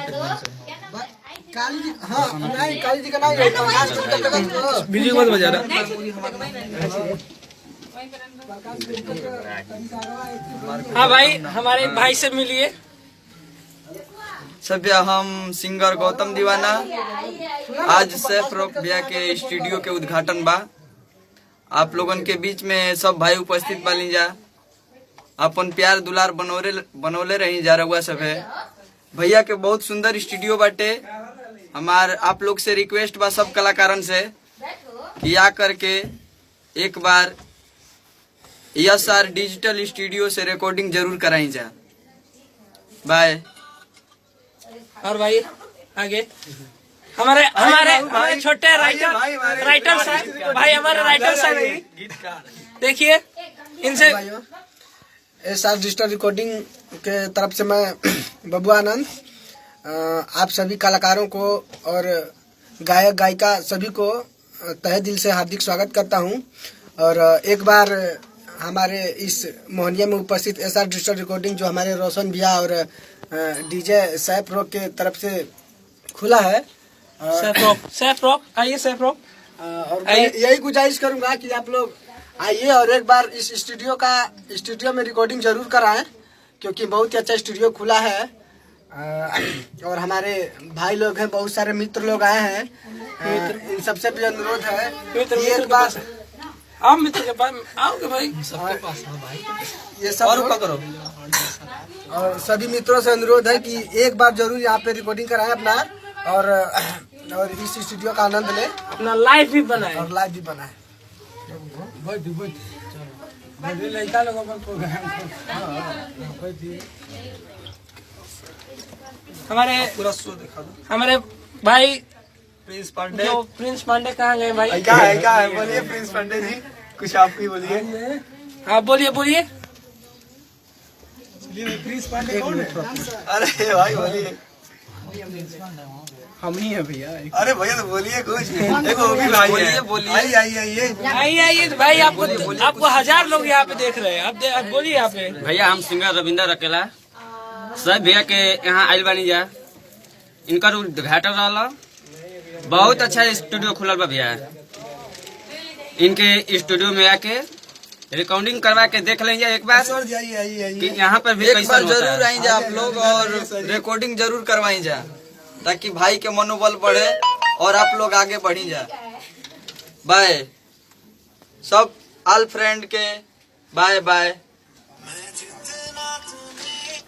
काली जी, हाँ नहीं काली जी का नहीं वीडियो मत बजा रहा। हाँ भाई, हमारे भाई से मिलिए। सभ्य हम सिंगर गौतम दीवाना। आज सैफ रॉक भैया के स्टूडियो के उद्घाटन बा। आप लोगन के बीच में सब भाई उपस्थित बाली जा। अपन प्यार दुलार बनौले रही जा रहुआ सब है। भैया के बहुत सुंदर स्टूडियो बाटे। हमार आप लोग से रिक्वेस्ट बा सब कलाकारन से कि आ करके एक बार SR डिजिटल स्टूडियो से रिकॉर्डिंग जरूर कराई जा। बाय। और भाई आगे हमारे छोटे राइटर साहब भाई, हमारे राइटर साहब देखिए, इनसे SR डिजिटल रिकॉर्डिंग के तरफ से मैं बबू आनंद आप सभी कलाकारों को और गायक गायिका सभी को तहे दिल से हार्दिक स्वागत करता हूं। और एक बार हमारे इस मोहनिया में उपस्थित SR डिजिटल रिकॉर्डिंग जो हमारे रोशन भैया और DJ सैफ रॉक के तरफ से खुला है। सैफ रॉक आइए, सैफ रॉक। और मैं यही गुजारिश करूंगा कि आप लोग आइए और एक बार इस स्टूडियो में रिकॉर्डिंग जरूर कराएं, क्योंकि बहुत ही अच्छा स्टूडियो खुला है। और हमारे भाई लोग हैं, बहुत सारे मित्र लोग आए हैं। इन सबसे भी अनुरोध है कि एक बार आप मित्र के पास आओगे भाई, सबके पास भाई ये सब और करो। और सभी मित्रों से अनुरोध है कि एक बार जरूर यहाँ पे रिकॉर्डिंग कराएं अपना, और इस स्टूडियो का आनंद लें, अपना लाइव भी बनाए और लाइव भी बनाए। हमारे भाई प्रिंस पांडे, जो प्रिंस पांडे कहाँ गए भाई? क्या है बोलिए प्रिंस पांडे जी, कुछ आप ही बोलिए। हाँ बोलिए प्रिंस पांडे कौन है? अरे भाई बोलिए। हम ही है भैया। अरे भैया तो बोलिए कुछ। आइए भाई, आपको 1000 लोग यहाँ पे देख रहे हैं। आप बोलिए यहाँ पे। भैया हम सिंगर रविंदर अकेला सब भैया के यहाँ आयल बानी जा। इनका उद्घाटन रहा, बहुत अच्छा स्टूडियो खुलल बा भैया। इनके स्टूडियो में आके रिकॉर्डिंग करवा के देख लेंगे एक बार कि यहाँ पर भी एक बार जरूर आई जा आप लोग और रिकॉर्डिंग जरूर करवाई जा, ताकि भाई के मनोबल बढ़े और आप लोग आगे बढ़ी जा। बाय सब ऑल फ्रेंड के, बाय बाय।